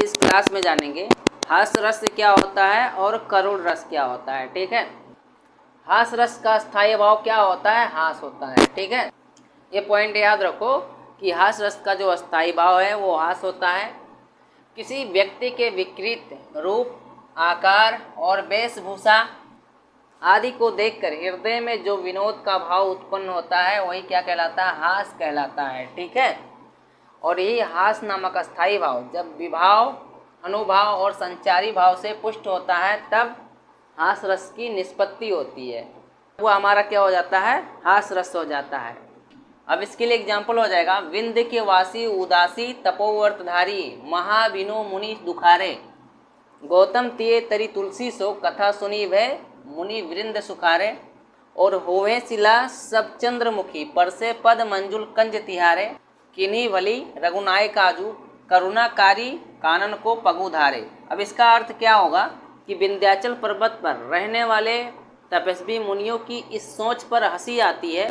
इस क्लास में जानेंगे हास रस क्या होता है और करुण रस क्या होता है। ठीक है, हास रस का स्थायी भाव क्या होता है? हास होता है। ठीक है, ये पॉइंट याद रखो कि हास रस का जो स्थायी भाव है वो हास होता है। किसी व्यक्ति के विकृत रूप, आकार और वेशभूषा आदि को देखकर हृदय में जो विनोद का भाव उत्पन्न होता है वही क्या कहलाता है? हास कहलाता है। ठीक है, और यही हास नामक अस्थायी भाव जब विभाव, अनुभाव और संचारी भाव से पुष्ट होता है तब हास रस की निष्पत्ति होती है। वो हमारा क्या हो जाता है? हास रस हो जाता है। अब इसके लिए एग्जाम्पल हो जाएगा, विंध्य के वासी उदासी तपोवर्तधारी महाविनो मुनि दुखारे, गौतम तिये तरी तुलसी सो कथा सुनी भय मुनि वृंद सुखारे, और होवे शिला सब चंद्रमुखी परसे पद मंजुल कंज तिहारे, किन्हीं वली रघुनाय काजू करुणाकारी कानन को पगुधारे। अब इसका अर्थ क्या होगा कि विंध्याचल पर्वत पर रहने वाले तपस्वी मुनियों की इस सोच पर हंसी आती है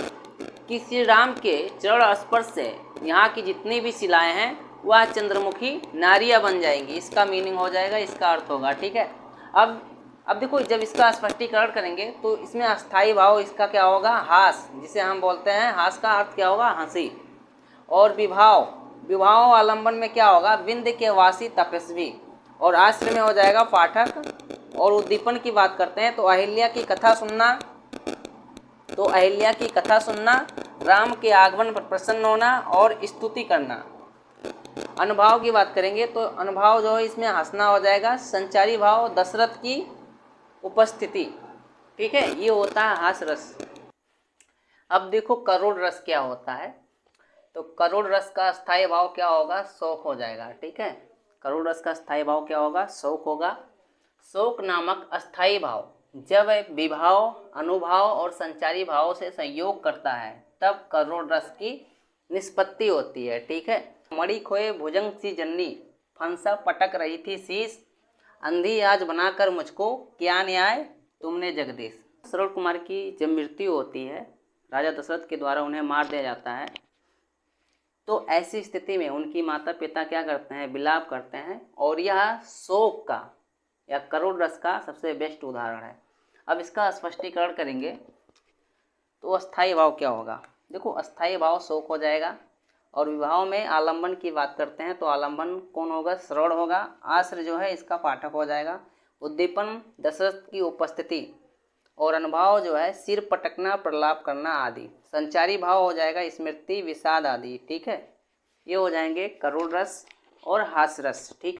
कि श्री राम के चरण स्पर्श से यहाँ की जितनी भी शिलाएं हैं वह चंद्रमुखी नारियां बन जाएंगी। इसका मीनिंग हो जाएगा, इसका अर्थ होगा। ठीक है, अब देखो, जब इसका स्पष्टीकरण करेंगे तो इसमें अस्थायी भाव इसका क्या होगा? हास, जिसे हम बोलते हैं हास का अर्थ क्या होगा? हंसी। और विभाव आलंबन में क्या होगा? विंध्य के वासी तपस्वी, और आश्रय में हो जाएगा पाठक। और उद्दीपन की बात करते हैं तो अहिल्या की कथा सुनना, राम के आगमन पर प्रसन्न होना और स्तुति करना। अनुभाव की बात करेंगे तो अनुभाव जो है इसमें हंसना हो जाएगा। संचारी भाव दशरथ की उपस्थिति। ठीक है, ये होता है हास रस। अब देखो करुण रस क्या होता है, तो करुण रस का स्थायी भाव क्या होगा? शोक हो जाएगा। ठीक है, करुण रस का स्थायी भाव क्या होगा? शोक होगा। शोक नामक अस्थायी भाव जब विभाव, अनुभाव और संचारी भाव से संयोग करता है तब करुण रस की निष्पत्ति होती है। ठीक है, मणि खोए भुजंग सी जन्नी, फंसा पटक रही थी शीश, अंधी आज बनाकर मुझको क्या न्याय तुमने जगदीश। श्रवण कुमार की जब मृत्यु होती है, राजा दशरथ के द्वारा उन्हें मार दिया जाता है, तो ऐसी स्थिति में उनकी माता पिता क्या करते हैं? विलाप करते हैं। और यह शोक का या करुण रस का सबसे बेस्ट उदाहरण है। अब इसका स्पष्टीकरण करेंगे तो अस्थायी भाव क्या होगा? देखो, अस्थायी भाव शोक हो जाएगा। और विभाव में आलंबन की बात करते हैं तो आलंबन कौन होगा? श्रवण होगा। आश्रय जो है इसका पाठक हो जाएगा। उद्दीपन दशरथ की उपस्थिति, और अनुभाव जो है सिर पटकना, प्रलाप करना आदि। संचारी भाव हो जाएगा स्मृति, विषाद आदि। ठीक है, ये हो जाएंगे करुण रस और हास रस। ठीक।